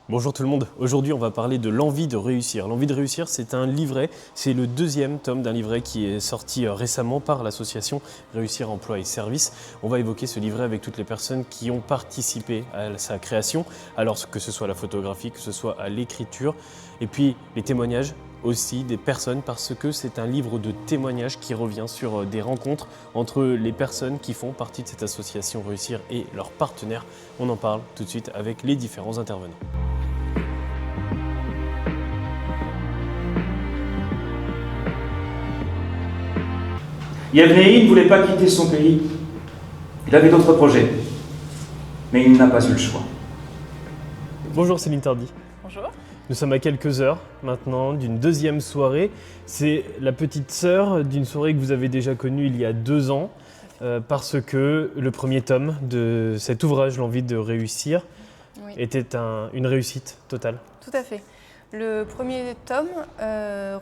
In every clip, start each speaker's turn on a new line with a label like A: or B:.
A: Bonjour tout le monde, aujourd'hui on va parler de l'envie de réussir. L'envie de réussir, c'est un livret, c'est le deuxième tome d'un livret qui est sorti récemment par l'association Réussir Emploi et Services. On va évoquer ce livret avec toutes les personnes qui ont participé à sa création, alors que ce soit à la photographie, que ce soit à l'écriture, et puis les témoignages aussi des personnes, parce que c'est un livre de témoignages qui revient sur des rencontres entre les personnes qui font partie de cette association Réussir et leurs partenaires. On en parle tout de suite avec les différents intervenants.
B: Yevgeny ne voulait pas quitter son pays. Il avait d'autres projets, mais il n'a pas eu le choix.
A: Bonjour Céline Tardy.
C: Bonjour.
A: Nous sommes à quelques heures maintenant d'une deuxième soirée. C'est la petite sœur d'une soirée que vous avez déjà connue il y a 2 ans, parce que le premier tome de cet ouvrage, L'envie de réussir, était une réussite totale.
C: Tout à fait. Le premier tome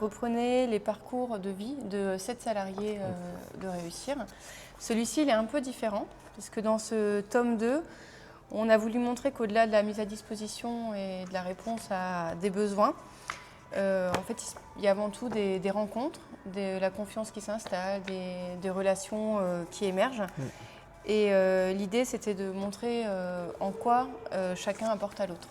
C: reprenait les parcours de vie de 7 salariés de Réussir. Celui-ci, il est un peu différent, parce que dans ce tome 2, on a voulu montrer qu'au-delà de la mise à disposition et de la réponse à des besoins, en fait, il y a avant tout des rencontres, de la confiance qui s'installe, des relations qui émergent. Et l'idée, c'était de montrer en quoi chacun apporte à l'autre.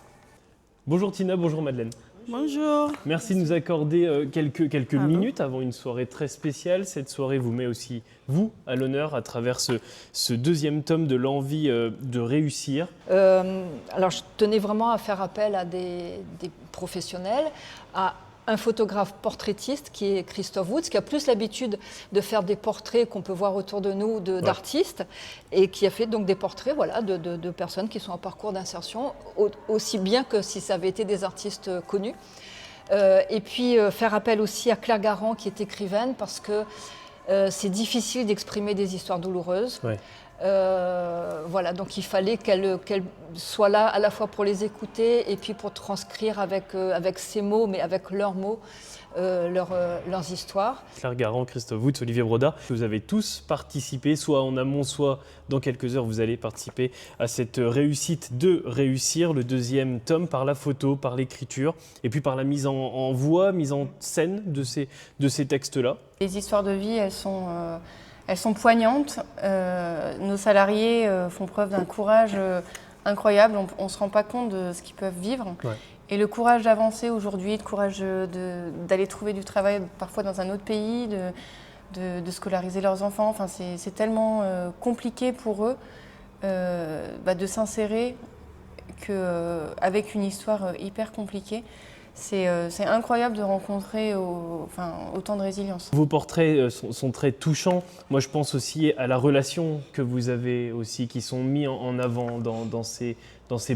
A: Bonjour Tina, bonjour Madeleine.
D: Bonjour.
A: Merci de nous accorder quelques minutes avant une soirée très spéciale. Cette soirée vous met aussi, vous, à l'honneur à travers ce deuxième tome de l'envie de réussir.
E: Alors je tenais vraiment à faire appel à des professionnels, à un photographe portraitiste qui est Christophe Woods, qui a plus l'habitude de faire des portraits qu'on peut voir autour de nous d'artistes, et qui a fait donc des portraits de personnes qui sont en parcours d'insertion, aussi bien que si ça avait été des artistes connus. Et puis faire appel aussi à Claire Garand, qui est écrivaine, parce que c'est difficile d'exprimer des histoires douloureuses. Ouais. Donc il fallait qu'elle soit là à la fois pour les écouter et puis pour transcrire avec ses mots, mais avec leurs mots, leurs histoires.
A: Claire Garand, Christophe Woods, Olivier Broda, vous avez tous participé, soit en amont, soit dans quelques heures, vous allez participer à cette réussite de réussir, le deuxième tome, par la photo, par l'écriture, et puis par la mise en voix, mise en scène de ces textes-là.
C: Les histoires de vie, elles sont poignantes. Nos salariés font preuve d'un courage incroyable. On ne se rend pas compte de ce qu'ils peuvent vivre. Ouais. Et le courage d'avancer aujourd'hui, le courage d'aller trouver du travail parfois dans un autre pays, de scolariser leurs enfants. Enfin, c'est tellement compliqué pour eux de s'insérer avec une histoire hyper compliquée. C'est incroyable de rencontrer autant de résilience.
A: Vos portraits sont très touchants. Moi, je pense aussi à la relation que vous avez aussi, qui sont mis en avant dans ces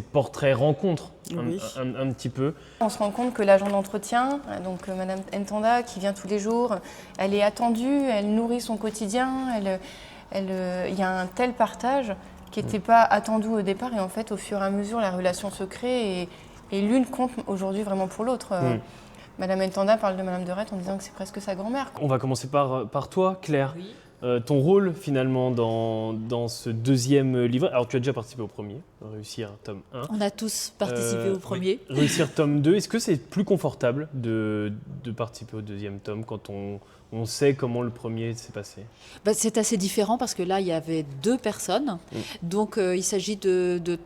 A: portraits rencontres, oui. un petit peu.
C: On se rend compte que l'agent d'entretien, donc Madame Ntanda, qui vient tous les jours, elle est attendue, elle nourrit son quotidien, il y a un tel partage qui n'était pas attendu au départ, et en fait, au fur et à mesure, la relation se crée et l'une compte aujourd'hui vraiment pour l'autre. Madame Ntanda parle de Madame Derette en disant que c'est presque sa grand-mère.
A: On va commencer par toi, Claire. Oui. Ton rôle finalement dans ce deuxième livre. Alors tu as déjà participé au premier, Réussir tome 1.
D: On a tous participé au premier.
A: Oui. Réussir tome 2. Est-ce que c'est plus confortable de participer au deuxième tome quand on sait comment le premier s'est passé?
D: C'est assez différent parce que là, il y avait 2 personnes. Donc, il s'agit de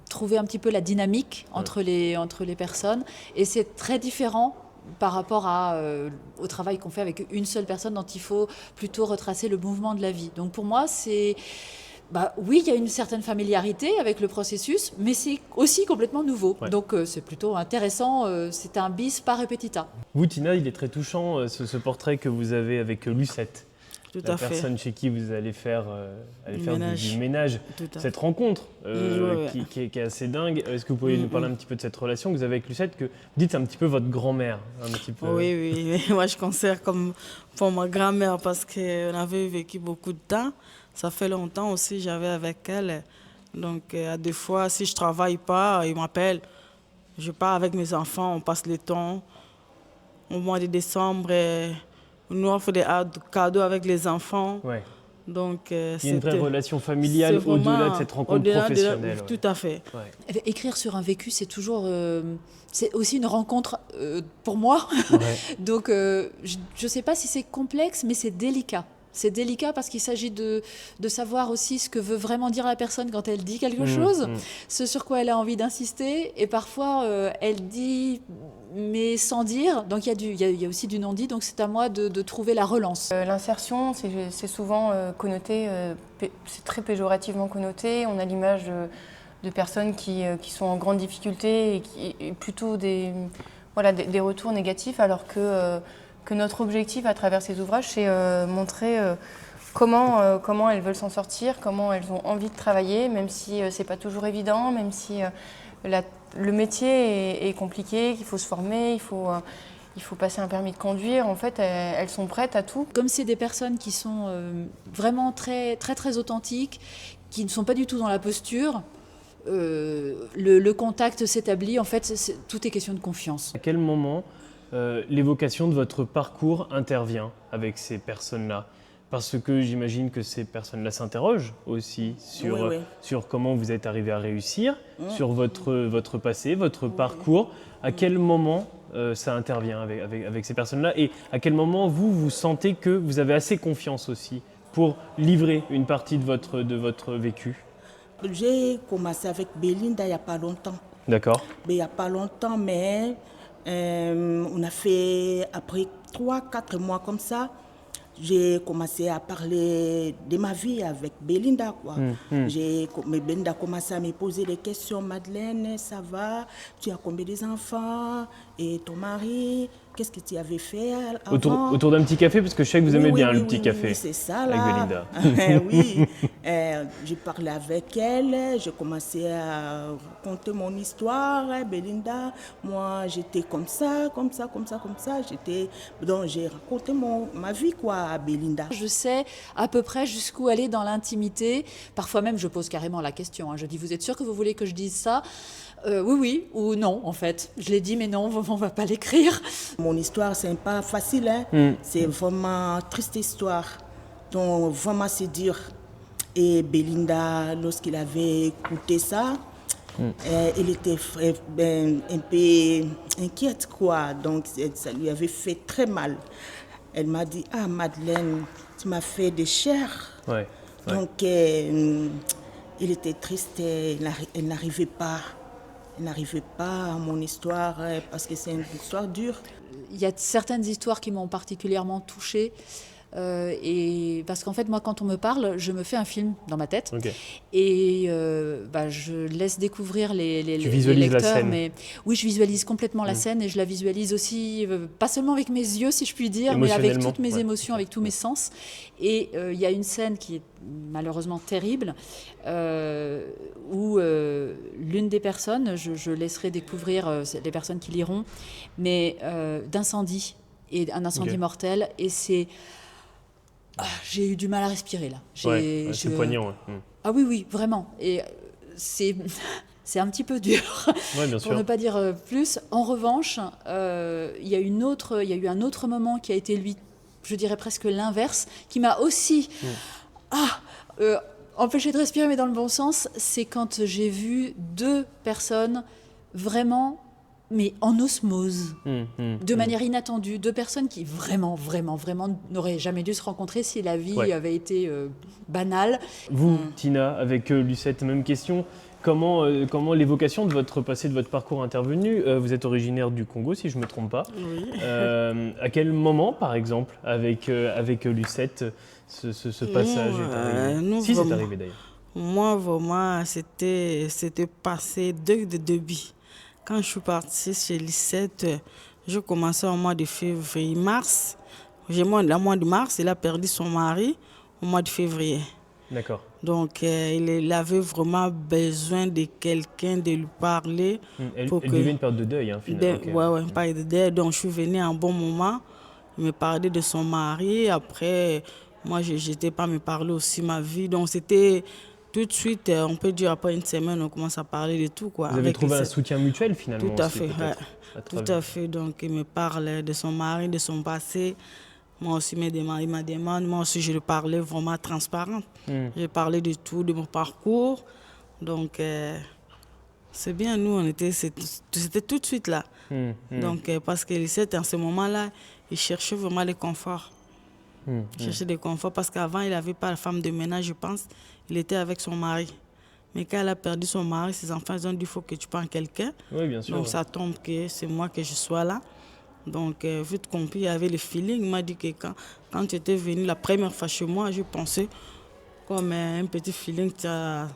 D: trouver un petit peu la dynamique entre les personnes. Et c'est très différent par rapport au travail qu'on fait avec une seule personne dont il faut plutôt retracer le mouvement de la vie. Donc, pour moi, c'est... oui, il y a une certaine familiarité avec le processus, mais c'est aussi complètement nouveau. Ouais. Donc c'est plutôt intéressant, c'est un bis pas repetita.
A: Vous, Tina, il est très touchant ce portrait que vous avez avec Lucette.
D: Tout à fait.
A: La personne chez qui vous allez faire du ménage. Cette rencontre qui est assez dingue. Est-ce que vous pouvez nous parler un petit peu de cette relation que vous avez avec Lucette, que vous dites c'est un petit peu votre grand-mère un petit peu.
F: Oui. Moi, je considère comme pour ma grand-mère parce qu'on avait vécu beaucoup de temps. Ça fait longtemps aussi, j'avais avec elle. Donc, des fois, si je ne travaille pas, il m'appelle. Je pars avec mes enfants, on passe le temps. Au mois de décembre, nous, on fait des cadeaux avec les enfants. Ouais. Donc,
A: il y a une vraie relation familiale au-delà de cette rencontre professionnelle.
F: Tout à fait.
A: Ouais.
D: Écrire sur un vécu, c'est toujours... c'est aussi une rencontre pour moi.
A: Ouais.
D: Donc, je ne sais pas si c'est complexe, mais c'est délicat. C'est délicat parce qu'il s'agit de savoir aussi ce que veut vraiment dire la personne quand elle dit quelque chose, ce sur quoi elle a envie d'insister. Et parfois, elle dit, mais sans dire. Donc, il y a aussi du non-dit. Donc, c'est à moi de trouver la relance.
C: L'insertion, c'est souvent connoté, c'est très péjorativement connoté. On a l'image de personnes qui sont en grande difficulté et plutôt des retours négatifs, alors que notre objectif à travers ces ouvrages, c'est montrer comment elles veulent s'en sortir, comment elles ont envie de travailler, même si c'est pas toujours évident, même si le métier est compliqué, qu'il faut se former, il faut passer un permis de conduire. En fait, elles sont prêtes à tout.
D: Comme c'est des personnes qui sont vraiment très, très, très authentiques, qui ne sont pas du tout dans la posture, le contact s'établit. En fait, tout est question de confiance.
A: À quel moment l'évocation de votre parcours intervient avec ces personnes-là? Parce que j'imagine que ces personnes-là s'interrogent aussi sur comment vous êtes arrivé à réussir, sur votre passé, votre parcours. À quel moment ça intervient avec ces personnes-là? Et à quel moment vous sentez que vous avez assez confiance aussi pour livrer une partie de votre vécu?
G: J'ai commencé avec Belinda il n'y a pas longtemps.
A: D'accord.
G: Mais il n'y a pas longtemps, mais on a fait, après 3-4 mois comme ça, j'ai commencé à parler de ma vie avec Belinda, quoi. Mais Belinda a commencé à me poser des questions. Madeleine, ça va? Tu as combien d'enfants? Et ton mari? Qu'est-ce que tu avais fait avant?
A: Autour d'un petit café, parce que je sais que vous aimez bien le petit café.
G: Oui, c'est ça,
A: avec
G: là.
A: Belinda.
G: Oui, j'ai parlé avec elle, j'ai commencé à raconter mon histoire. Belinda, moi, j'étais comme ça. Donc, j'ai raconté ma vie, quoi, à Belinda.
D: Je sais à peu près jusqu'où aller dans l'intimité. Parfois même, je pose carrément la question. Je dis, vous êtes sûr que vous voulez que je dise ça? Oui, ou non, en fait. Je l'ai dit, mais non, on ne va pas l'écrire.
G: Mon histoire, c'est pas facile. Hein? C'est vraiment triste histoire. Donc, vraiment, c'est dur. Et Belinda, lorsqu'il avait écouté ça, elle était un peu inquiète, quoi. Donc, ça lui avait fait très mal. Elle m'a dit, ah, Madeleine, tu m'as fait des chairs.
A: Ouais.
G: Donc, il était triste. Elle n'arrivait pas. Elle n'arrivait pas à mon histoire parce que c'est une histoire dure.
D: Il y a certaines histoires qui m'ont particulièrement touchée. Et parce qu'en fait, moi, quand on me parle, je me fais un film dans ma tête.
A: Okay.
D: Et je laisse découvrir les
A: visualises
D: lecteurs.
A: la scène.
D: Mais oui, je visualise complètement la scène et je la visualise aussi, pas sellement avec mes yeux, si je puis dire, mais avec toutes mes émotions, avec tous mes sens. Et il y a une scène qui est malheureusement terrible, où l'une des personnes, je laisserai découvrir les personnes qui liront, mais d'incendie, et un incendie mortel. Et c'est... j'ai eu du mal à respirer là.
A: C'est poignant. Ouais.
D: Ah oui, vraiment. Et c'est un petit peu dur,
A: bien sûr.
D: pour ne pas dire plus. En revanche, il y a eu un autre moment qui a été, lui, je dirais presque l'inverse, qui m'a aussi empêché de respirer, mais dans le bon sens. C'est quand j'ai vu deux personnes vraiment... mais en osmose, de manière inattendue. Deux personnes qui vraiment n'auraient jamais dû se rencontrer si la vie avait été banale.
A: Vous, Tina, avec Lucette, même question. Comment l'évocation de votre passé, de votre parcours intervenu? Vous êtes originaire du Congo, si je ne me trompe pas.
F: Oui.
A: À quel moment, par exemple, avec Lucette, ce passage est arrivé? Si c'est arrivé d'ailleurs.
F: Moi, vraiment, c'était passé dès le début. Quand je suis partie chez Lucette, je commençais au mois de février-mars. Le mois de mars, il a perdu son mari au mois de février.
A: D'accord.
F: Donc, il avait vraiment besoin de quelqu'un, de lui parler.
A: Elle vivait une période de deuil, finalement.
F: Oui, une période de deuil. Donc, je suis venue à un bon moment. Il me parlait de son mari. Après, moi, je n'étais pas à me parler aussi ma vie. Donc, c'était... Tout de suite, on peut dire après une semaine, on commence à parler de tout, quoi.
A: Vous avez trouvé un soutien mutuel finalement?
F: Tout à fait, ouais. Tout à fait. Donc, il me parle de son mari, de son passé. Moi aussi, il m'a demandé, moi aussi, je lui parlais vraiment transparente. J'ai parlé de tout, de mon parcours. Donc, c'est bien, nous, c'était tout de suite là. Donc, parce que en ce moment-là, il cherchait vraiment le confort. Il cherchait le confort parce qu'avant, il n'avait pas la femme de ménage, je pense. Il était avec son mari. Mais quand elle a perdu son mari, ses enfants, ils ont dit, il faut que tu prennes quelqu'un.
A: Oui, bien sûr.
F: Donc, ça tombe que c'est moi que je sois là. Donc, vite compris, il y avait le feeling. Il m'a dit que quand tu étais venu la première fois chez moi, je pensais comme un petit feeling, ça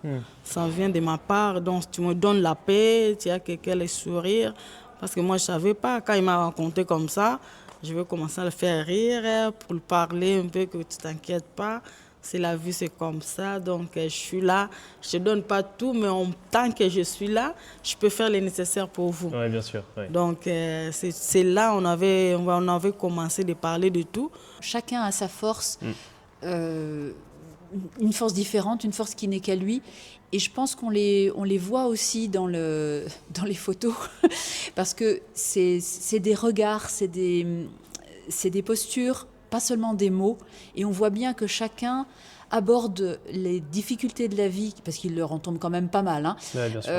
F: vient de ma part. Donc, tu me donnes la paix, tu as quelqu'un le sourire. Parce que moi, je ne savais pas. Quand il m'a raconté comme ça, je vais commencer à le faire rire pour lui parler un peu, que tu ne t'inquiètes pas. C'est la vie, c'est comme ça. Donc, je suis là. Je ne te donne pas tout, mais tant que je suis là, je peux faire le nécessaire pour vous.
A: Oui, bien sûr. Ouais.
F: Donc, c'est là on avait commencé de parler de tout.
D: Chacun a sa force, une force différente, une force qui n'est qu'à lui. Et je pense qu'on les voit aussi dans les photos, parce que c'est des regards, c'est des postures, pas seulement des mots. Et on voit bien que chacun aborde les difficultés de la vie, parce qu'il leur en tombe quand même pas mal,
A: Ouais, bien sûr.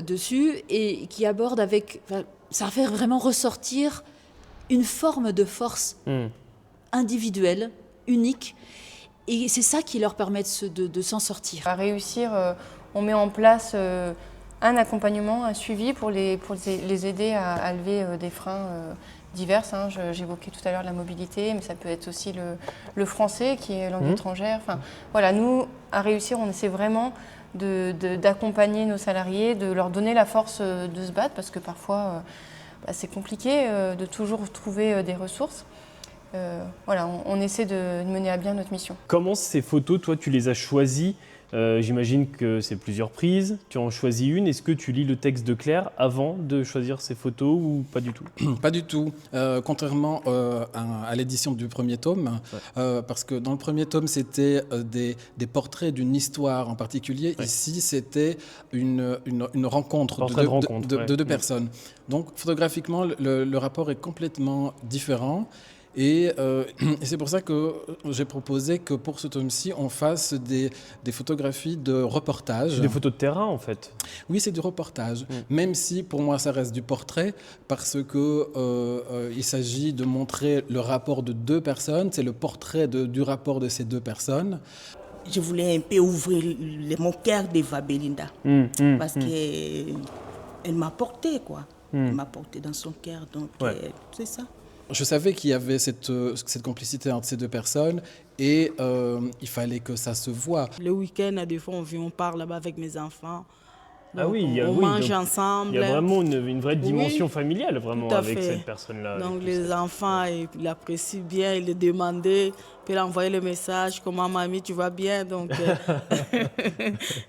D: dessus, et qui aborde avec... Ça fait vraiment ressortir une forme de force individuelle, unique, et c'est ça qui leur permet de s'en sortir.
C: À réussir, on met en place un accompagnement, un suivi pour les aider à lever des freins divers. J'évoquais tout à l'heure la mobilité, mais ça peut être aussi le français qui est langue étrangère. Enfin, voilà, nous, à réussir, on essaie vraiment d'accompagner nos salariés, de leur donner la force de se battre, parce que parfois, c'est compliqué de toujours trouver des ressources. Voilà, on essaie de mener à bien notre mission.
A: Comment ces photos, toi, tu les as choisies? J'imagine que c'est plusieurs prises. Tu en choisis une. Est-ce que tu lis le texte de Claire avant de choisir ces photos ou pas du tout?
H: Pas du tout. Contrairement à l'édition du premier tome, parce que dans le premier tome, c'était des portraits d'une histoire en particulier. Ouais. Ici, c'était une rencontre de deux personnes. Donc, photographiquement, le rapport est complètement différent. Et c'est pour ça que j'ai proposé que pour ce tome-ci, on fasse des photographies de reportage.
A: Des photos de terrain, en fait.
H: Oui, c'est du reportage. Même si, pour moi, ça reste du portrait, parce que il s'agit de montrer le rapport de deux personnes. C'est le portrait du rapport de ces deux personnes.
G: Je voulais un peu ouvrir mon cœur d'Eva Belinda. Parce qu'elle m'a porté, quoi. Elle m'a porté dans son cœur, donc c'est ça.
H: Je savais qu'il y avait cette complicité entre ces deux personnes et il fallait que ça se voie.
F: Le week-end, des fois, on part là-bas avec mes enfants.
A: Donc,
F: on mange ensemble.
A: Il y a vraiment une vraie dimension familiale vraiment avec cette personne-là.
F: Donc les enfants, ils apprécient bien, ils le demandaient. Puis il a envoyé le message, comment mamie, tu vas bien? Donc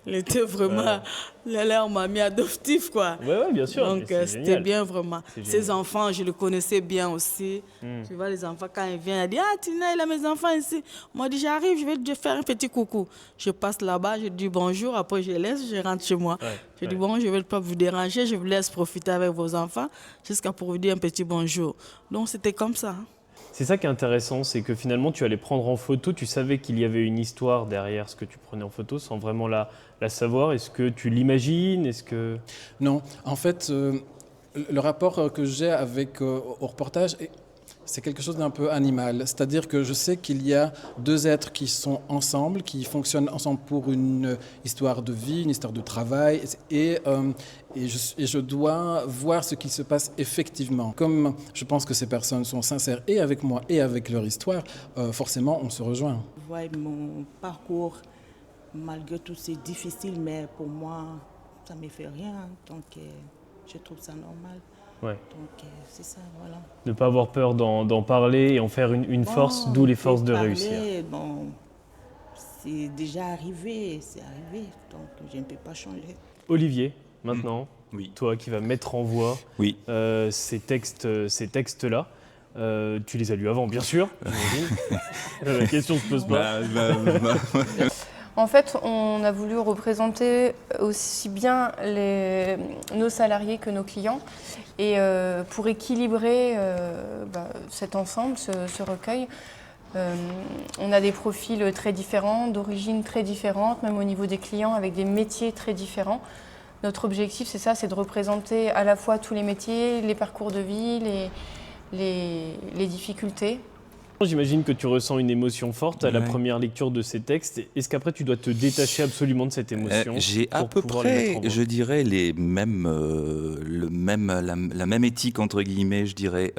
F: il était vraiment leur mamie adoptive, quoi.
A: Oui, bien sûr.
F: Donc c'était bien vraiment. Ces enfants, je les connaissais bien aussi. Tu vois, les enfants, quand ils viennent, ils disent, ah Tina, il a mes enfants ici. Moi, je dis, j'arrive, je vais te faire un petit coucou. Je passe là-bas, je dis bonjour, après je laisse, je rentre chez moi. Je dis, bon, je ne vais pas vous déranger, je vous laisse profiter avec vos enfants jusqu'à pour vous dire un petit bonjour. Donc c'était comme ça.
A: C'est ça qui est intéressant, c'est que finalement tu allais prendre en photo, tu savais qu'il y avait une histoire derrière ce que tu prenais en photo sans vraiment la savoir. Est-ce que tu l'imagines?
H: Non, en fait, le rapport que j'ai avec au reportage, c'est quelque chose d'un peu animal. C'est-à-dire que je sais qu'il y a deux êtres qui sont ensemble, qui fonctionnent ensemble pour une histoire de vie, une histoire de travail. Et je dois voir ce qui se passe effectivement. Comme je pense que ces personnes sont sincères et avec moi et avec leur histoire, forcément, on se rejoint.
G: Ouais, mon parcours, malgré tout, c'est difficile, mais pour moi, ça ne me fait rien. Donc, je trouve ça normal.
A: Ouais.
G: Donc c'est ça, voilà.
A: Ne pas avoir peur d'en parler et en faire une force, d'où les forces de réussir.
G: Bon, c'est déjà arrivé, donc je ne peux pas changer.
A: Olivier, maintenant, toi qui vas mettre en voix ces textes-là, tu les as lus avant, bien sûr, j'imagine. La question ne se pose pas.
C: En fait, on a voulu représenter aussi bien nos salariés que nos clients. Et pour équilibrer cet ensemble, ce recueil, on a des profils très différents, d'origines très différentes, même au niveau des clients, avec des métiers très différents. Notre objectif, c'est ça, c'est de représenter à la fois tous les métiers, les parcours de vie, les difficultés.
A: J'imagine que tu ressens une émotion forte à la première lecture de ces textes. Est-ce qu'après tu dois te détacher absolument de cette émotion?
I: J'ai à peu près, je dirais, les mêmes, la même éthique entre guillemets, je dirais.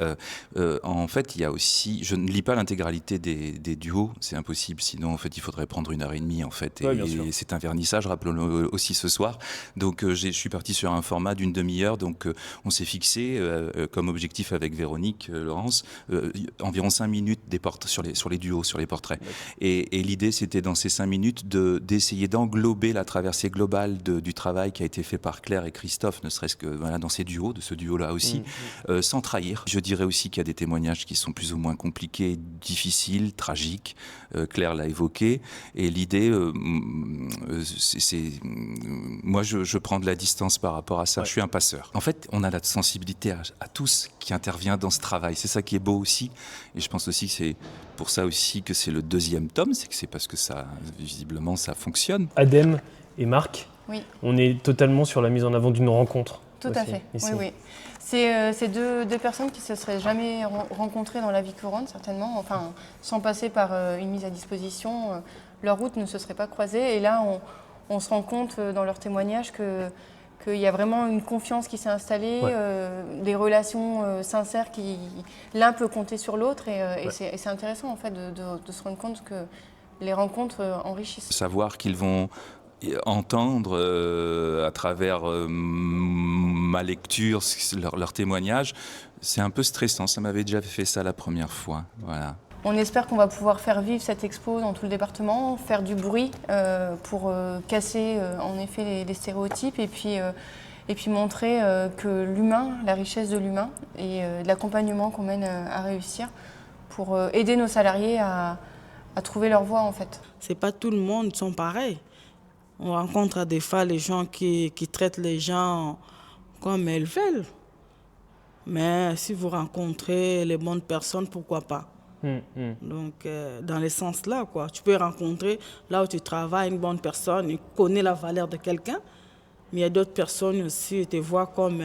I: En fait, il y a aussi, je ne lis pas l'intégralité des duos, c'est impossible. Sinon, en fait, il faudrait prendre 1h30 en fait. Et c'est un vernissage, rappelons-le aussi ce soir. Donc, je suis parti sur un format d'une demi-heure. Donc, on s'est fixé comme objectif avec Véronique Laurence environ 5 minutes sur les duos, sur les portraits. Et l'idée, c'était dans ces 5 minutes d'essayer d'englober la traversée globale du travail qui a été fait par Claire et Christophe, ne serait-ce que dans ces duos, de ce duo-là aussi, sans trahir. Je dirais aussi qu'il y a des témoignages qui sont plus ou moins compliqués, difficiles, tragiques. Claire l'a évoqué. Et l'idée, moi, je prends de la distance par rapport à ça. Je suis un passeur. En fait, on a la sensibilité à tous qui intervient dans ce travail. C'est ça qui est beau aussi. Et je pense aussi que c'est pour ça aussi que c'est le 2e tome, c'est parce que ça, visiblement, ça fonctionne.
A: Adem et Marc,
C: oui.
A: On est totalement sur la mise en avant d'une rencontre.
C: Tout à fait, oui. C'est deux personnes qui ne se seraient jamais rencontrées dans la vie courante, certainement. Enfin, sans passer par une mise à disposition, leur route ne se serait pas croisée. Et là, on se rend compte dans leurs témoignages qu'il y a vraiment une confiance qui s'est installée, des relations sincères qui l'un peut compter sur l'autre et c'est intéressant en fait de se rendre compte que les rencontres enrichissent.
I: Savoir qu'ils vont entendre à travers ma lecture leur témoignage, c'est un peu stressant. Ça m'avait déjà fait ça la première fois. Voilà.
C: On espère qu'on va pouvoir faire vivre cette expo dans tout le département, faire du bruit pour casser en effet les stéréotypes et puis montrer que l'humain, la richesse de l'humain et de l'accompagnement qu'on mène à réussir pour aider nos salariés à trouver leur voie en fait.
F: C'est pas tout le monde sont pareils. On rencontre des fois les gens qui traitent les gens comme elles veulent. Mais si vous rencontrez les bonnes personnes, pourquoi pas? Donc, dans le sens là, quoi. Tu peux rencontrer là où tu travailles une bonne personne, il connaît la valeur de quelqu'un, mais il y a d'autres personnes aussi qui te voient comme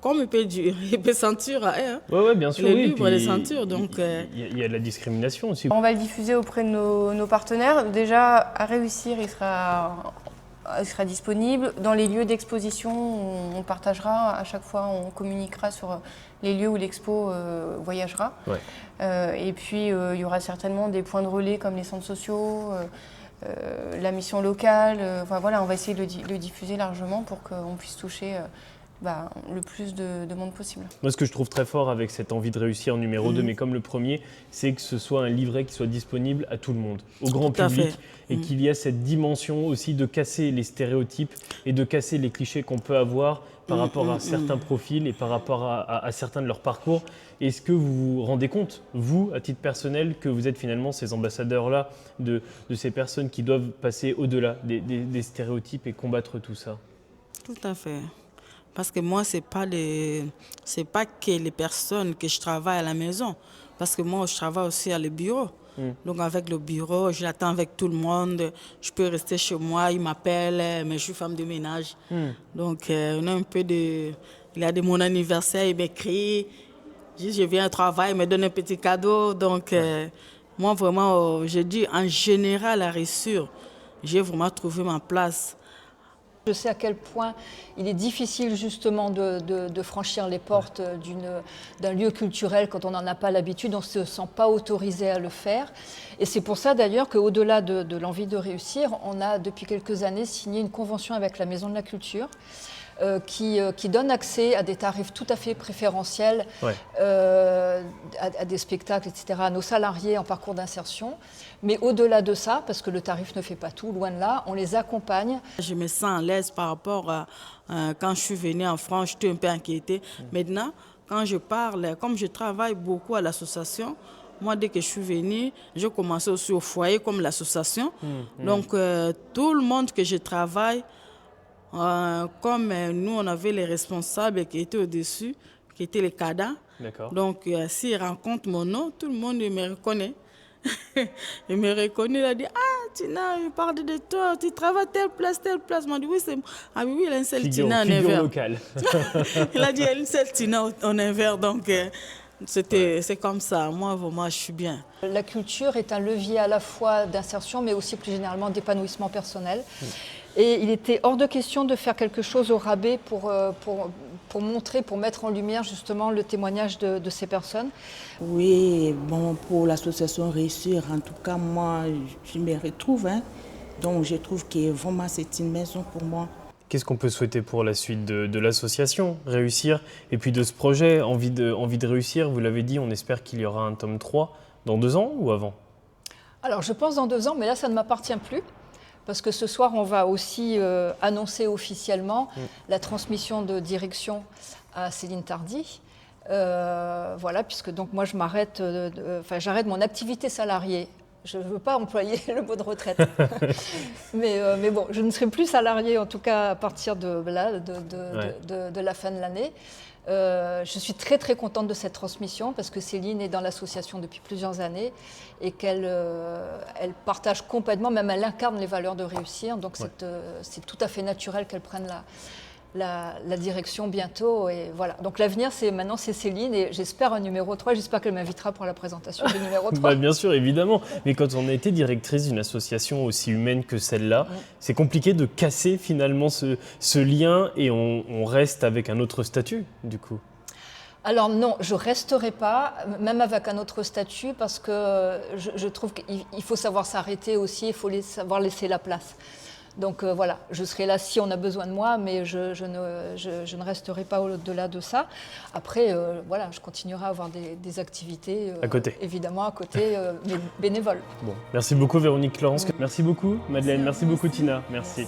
F: il peut sentir, hein.
A: Oui, bien sûr.
F: Les livres, les ceintures, donc...
A: Il y a de la discrimination aussi.
C: On va le diffuser auprès de nos partenaires. Déjà, à réussir, il sera disponible. Dans les lieux d'exposition, on partagera. À chaque fois, on communiquera sur les lieux où l'expo voyagera. Et puis, il y aura certainement des points de relais comme les centres sociaux, la mission locale. On va essayer de le diffuser largement pour qu'on puisse toucher le plus de monde possible.
A: Moi, ce que je trouve très fort avec cette envie de réussir numéro 2, mais comme le premier, c'est que ce soit un livret qui soit disponible à tout le monde, au grand public, et qu'il y ait cette dimension aussi de casser les stéréotypes et de casser les clichés qu'on peut avoir par rapport à certains profils et par rapport à certains de leurs parcours. Est-ce que vous vous rendez compte, vous, à titre personnel, que vous êtes finalement ces ambassadeurs-là de ces personnes qui doivent passer au-delà des stéréotypes et combattre tout ça?
F: Tout à fait. Parce que moi, c'est pas que les personnes que je travaille à la maison. Parce que moi, je travaille aussi à le bureau. Donc, avec le bureau, je l'attends avec tout le monde. Je peux rester chez moi, il m'appelle, mais je suis femme de ménage. Donc, on a un peu de... Il a de mon anniversaire, il m'écrit. Je viens au travail, il me donne un petit cadeau. Donc, moi, vraiment, je dis en général, à réussir, j'ai vraiment trouvé ma place.
E: Je sais à quel point il est difficile justement de franchir les portes d'un lieu culturel quand on n'en a pas l'habitude, on ne se sent pas autorisé à le faire. Et c'est pour ça d'ailleurs qu'au-delà de l'envie de réussir, on a depuis quelques années signé une convention avec la Maison de la Culture qui donne accès à des tarifs tout à fait préférentiels à des spectacles, etc., à nos salariés en parcours d'insertion. Mais au-delà de ça, parce que le tarif ne fait pas tout, loin de là, on les accompagne.
F: Je me sens à l'aise par rapport à quand je suis venue en France, j'étais un peu inquiétée. Maintenant, quand je parle, comme je travaille beaucoup à l'association, Moi, dès que je suis venue, j'ai commencé aussi au foyer comme l'association. Donc, tout le monde que je travaille, comme nous, on avait les responsables qui étaient au-dessus, qui étaient les cadres. Donc, s'ils rencontrent mon nom, tout le monde me reconnaît. Il me reconnaît, il a dit « Ah, Tina, je parle de toi, tu travailles telle place, telle place. » Il m'a dit « Oui, c'est moi. » Ah oui, il y a une seule Tina en Nevers.
A: Local.
F: Il a dit « Il y a une seule Tina en Nevers. » Donc, c'est comme ça. Moi, vraiment, je suis bien.
E: La culture est un levier à la fois d'insertion, mais aussi plus généralement d'épanouissement personnel. Et il était hors de question de faire quelque chose au rabais pour montrer, pour mettre en lumière justement le témoignage de ces personnes.
G: Oui, bon, pour l'association Réussir, en tout cas, moi, je me retrouve. Donc, je trouve que vraiment, c'est une maison pour moi.
A: Qu'est-ce qu'on peut souhaiter pour la suite de l'association Réussir et puis de ce projet Envie de réussir, vous l'avez dit, on espère qu'il y aura un tome 3 dans 2 ans ou avant?
E: Alors, je pense dans 2 ans, mais là, ça ne m'appartient plus. Parce que ce soir, on va aussi annoncer officiellement la transmission de direction à Céline Tardy. Voilà, puisque donc moi, je m'arrête, j'arrête mon activité salariée. Je ne veux pas employer le mot de retraite. mais bon, je ne serai plus salariée, en tout cas à partir de la fin de l'année. Je suis très très contente de cette transmission parce que Céline est dans l'association depuis plusieurs années et qu'elle elle partage complètement, même elle incarne les valeurs de réussir. Donc c'est tout à fait naturel qu'elle prenne la direction bientôt. Et voilà. Donc l'avenir, maintenant c'est Céline et j'espère un numéro 3. J'espère qu'elle m'invitera pour la présentation du numéro 3.
A: Bien sûr, évidemment. Mais quand on a été directrice d'une association aussi humaine que celle-là, c'est compliqué de casser finalement ce lien et on reste avec un autre statut du coup.
E: Alors non, je ne resterai pas, même avec un autre statut, parce que je trouve qu'il faut savoir s'arrêter aussi, il faut savoir laisser la place. Donc voilà, je serai là si on a besoin de moi, mais je ne resterai pas au-delà de ça. Après, voilà, je continuerai à avoir des activités,
A: à côté.
E: Évidemment à côté, mais bénévoles.
A: Bon, merci beaucoup Véronique Laurence. Merci beaucoup Madeleine, merci beaucoup Tina. Merci.